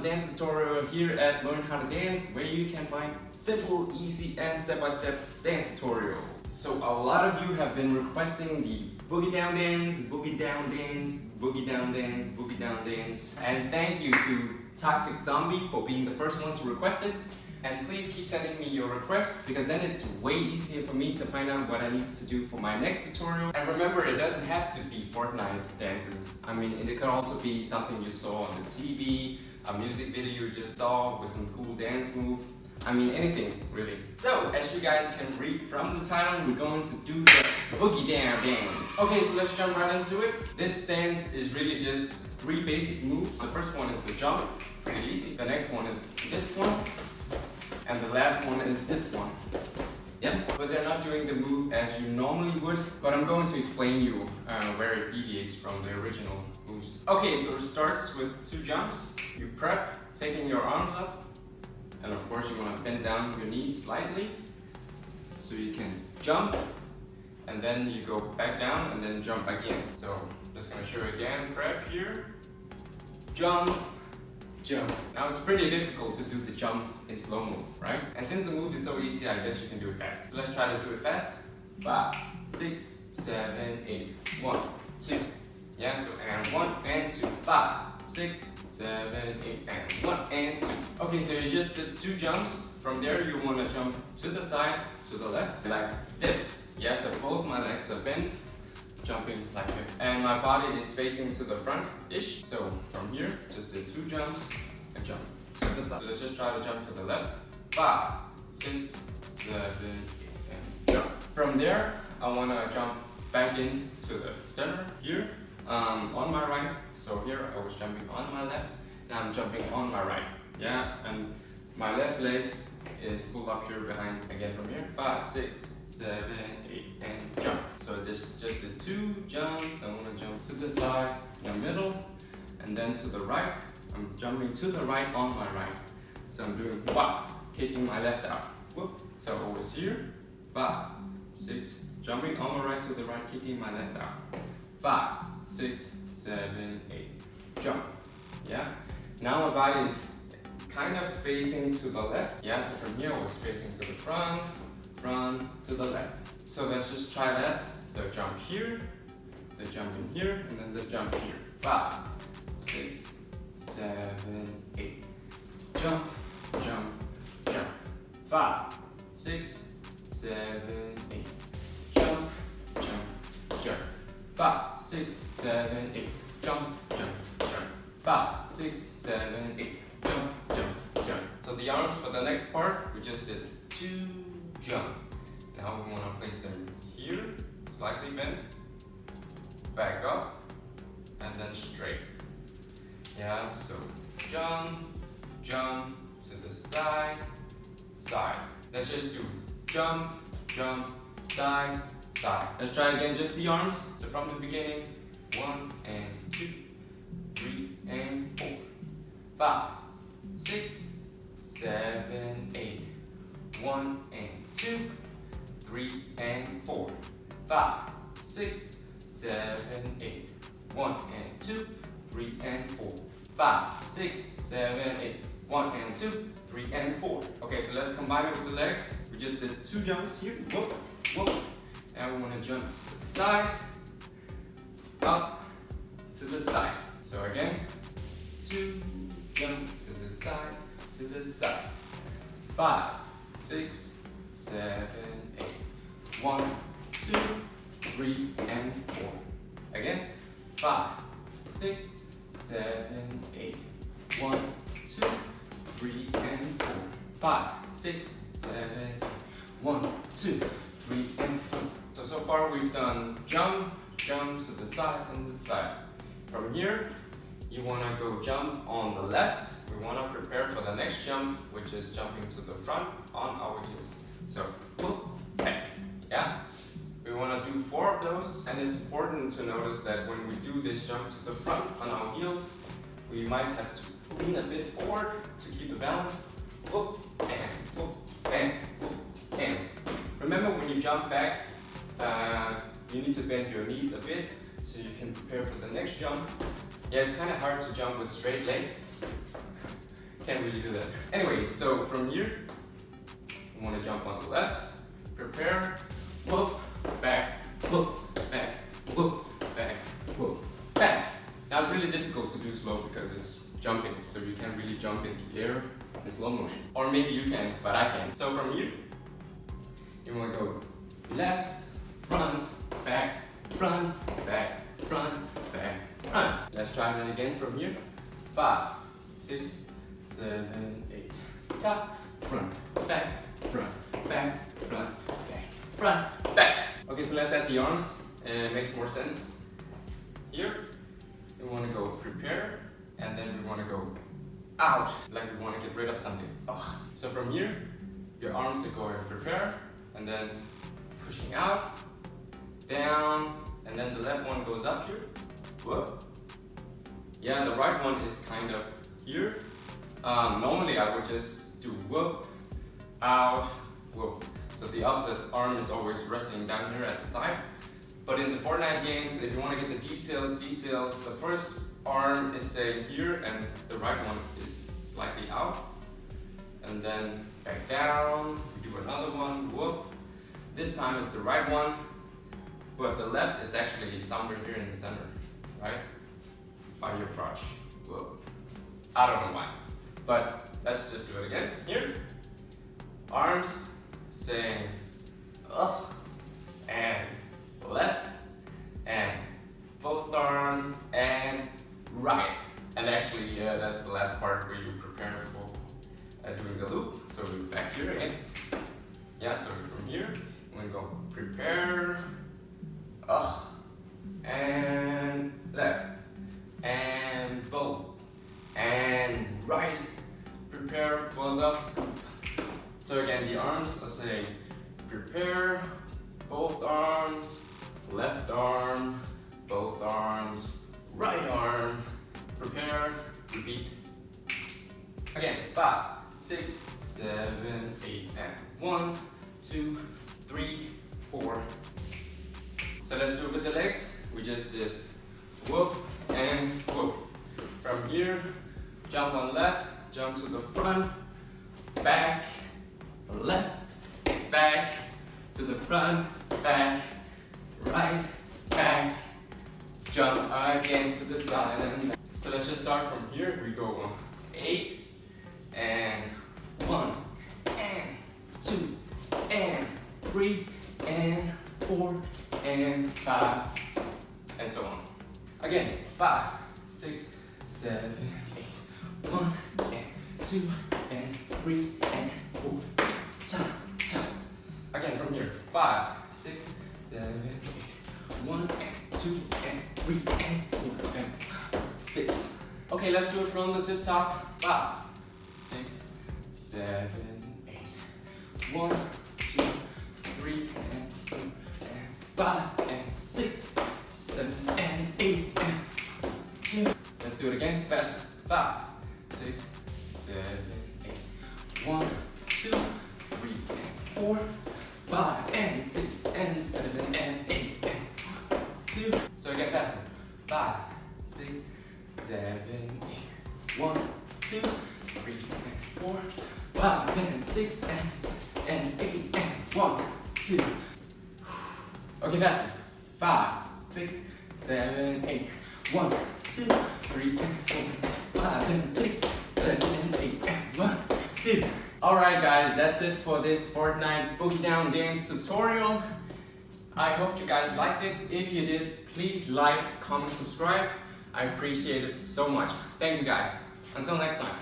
another dance tutorial here at Learn How to Dance, where you can find simple, easy, and step-by-step dance tutorials. So a lot of you have been requesting the Boogie Down dance, Boogie Down dance, Boogie Down dance, Boogie Down dance. And thank you to Toxic Zombie for being the first one to request it. And please keep sending me your requests, because then it's way easier for me to find out what I need to do for my next tutorial. And remember, it doesn't have to be Fortnite dances. I mean, it could also be something you saw on the TV, a music video you just saw with some cool dance move. I mean, anything really. So, as you guys can read from the title, we're going to do the Boogie Down dance. Okay, so let's jump right into it. This dance is really just 3 basic moves. The first one is the jump, pretty easy. The next one is this one. And the last one is this one. Yep, but they're not doing the move as you normally would, but I'm going to explain you where it deviates from the original moves. Okay, so it starts with 2 jumps. You prep, taking your arms up, and of course you want to bend down your knees slightly, so you can jump, and then you go back down, and then jump again. So I'm just going to show you again, prep here, jump, jump. Now it's pretty difficult to do the jump in slow-mo, right? And since the move is so easy, I guess you can do it fast. So let's try to do it fast. 5, 6, 7, 8. 1, 2. Yeah, so and 1 and 2. 5, 6, 7, 8, and 1 and 2. Okay, so you just did 2 jumps. From there, you want to jump to the side, to the left, like this. Yeah, so both my legs are bent, jumping like this. And my body is facing to the front-ish. So from here, just did 2 jumps and jump to the side. So let's just try to jump to the left. 5, 6, 7, 8, and jump. From there, I want to jump back into the center here, on my right. So here I was jumping on my left, and I'm jumping on my right. Yeah, and my left leg is pulled up here behind again from here. 5, 6, 7, 8, and jump. So just the 2 jumps. I want to jump to the side, in the middle, and then to the right. I'm jumping to the right on my right. So I'm doing wah, kicking my left out. Whoop. So over here, 5, 6, jumping on my right to the right, kicking my left out. 5, 6, 7, 8, jump. Yeah. Now my body is kind of facing to the left. Yeah. So from here I was facing to the front to the left. So let's just try that. The jump here, the jump in here, and then the jump here. 5, 6, 7, 8. Jump, jump, jump. 5, 6, 7, 8. Jump, jump, jump. 5, 6, 7, 8. Jump, jump, jump. 5, 6, 7, 8. Jump, jump, jump. So the arms for the next part, we just did 2 jump. Now we want to place them here, slightly bent, back up, and then straight. Yeah, so jump, jump, to the side, side. Let's just do jump, jump, side, side. Let's try again, just the arms. So from the beginning, 1 and 2, 3 and 4, 5, 6, 7, 8, 1 and 2, 3 and 4, 5, 6, 7, 8, 1 and 2, 3 and 4, 5, 6, 7, 8, 1 and 2, 3 and 4. Okay, so let's combine it with the legs. We just did 2 jumps here, whoop, whoop, and we want to jump to the side, up, to the side. So again, 2 jump to the side, 5, 6, 7, 8, 1, 2, 3 and 4. Again, 5, 6, 7, 8, 1, 2, 3 and 4. 5, 6, 7, 1, 2, 3 and 4. So far we've done jump, jump to the side and the side. From here, you want to go jump on the left. We want to prepare for the next jump, which is jumping to the front on our heels. So, whoop, back, yeah? We want to do 4 of those, and it's important to notice that when we do this jump to the front on our heels, we might have to lean a bit forward to keep the balance. Whoop, and whoop, and whoop, and. Remember, when you jump back, you need to bend your knees a bit so you can prepare for the next jump. Yeah, it's kind of hard to jump with straight legs. Can't really do that. Anyway, so from here, you want to jump on the left, prepare, whoop, back, whoop, back, whoop, back, whoop, back. Now it's really difficult to do slow because it's jumping, so you can't really jump in the air in slow motion. Or maybe you can, but I can't. So from here, you want to go left, front, back, front, back, front, back, front. Let's try that again from here. 5, 6, 7, 8. Top, front, back, front, back, front, back, front, back. Okay, so let's add the arms. It makes more sense. Here, we want to go prepare, and then we want to go out, like we want to get rid of something. Oh. So from here, your arms are going prepare, and then pushing out, down, and then the left one goes up here. Whoop. Yeah, the right one is kind of here. Normally I would just do whoop, out, whoop. So the opposite arm is always resting down here at the side. But in the Fortnite games, if you want to get the details, the first arm is saying here and the right one is slightly out. And then back down, we do another one, whoop. This time it's the right one, but the left is actually somewhere here in the center, right? By your crotch, whoop. I don't know why, but let's just do it again. Here, arms saying ugh, and left, and both arms, and right. And actually, that's the last part where you prepare for doing the loop. So we're back here again. Yeah, so from here, I'm gonna go prepare, ugh, and left, and both, and right. Prepare for the. So again, the arms are saying prepare, both arms, left arm, both arms, right arm, prepare, repeat. Again, 5, 6, 7, 8, and 1, 2, 3, 4. So let's do it with the legs. We just did whoop and whoop. From here, jump on left, jump to the front, back, left, back, to the front, back, right, back, jump again to the side and back. So let's just start from here. We go 8 and 1 and 2 and 3 and 4 and 5 and so on. Again, 5, 6, 7, 8, 1 and 2 and 3 and 4. Time, time. Again from here. 5, 6, 7, 8, 1 and 2 and 3 and 4 and 6. Okay, let's do it from the tip top. 5, 6, 7, 8, 1, 2, 3 and 4 and 5 and 6, 7 and 8 and 2. Let's do it again, faster. 5, 6, 7, 8, 1, 2, 3 and 4, 5 and 6 and 7 and 8 and 2. So again, faster. 5, 6, 7, 8, 1, 2, 3 and 4, 5 and 6 and 7 and 8 and 1, 2. Okay, faster. 5, 6, 7, 8, 1, 2, 3 and 4, 5 and 6, 7 and 8 and 1, 2. Alright guys, that's it for this Fortnite Boogie Down dance tutorial. I hope you guys liked it. If you did, please like, comment, subscribe. I appreciate it so much. Thank you guys. Until next time.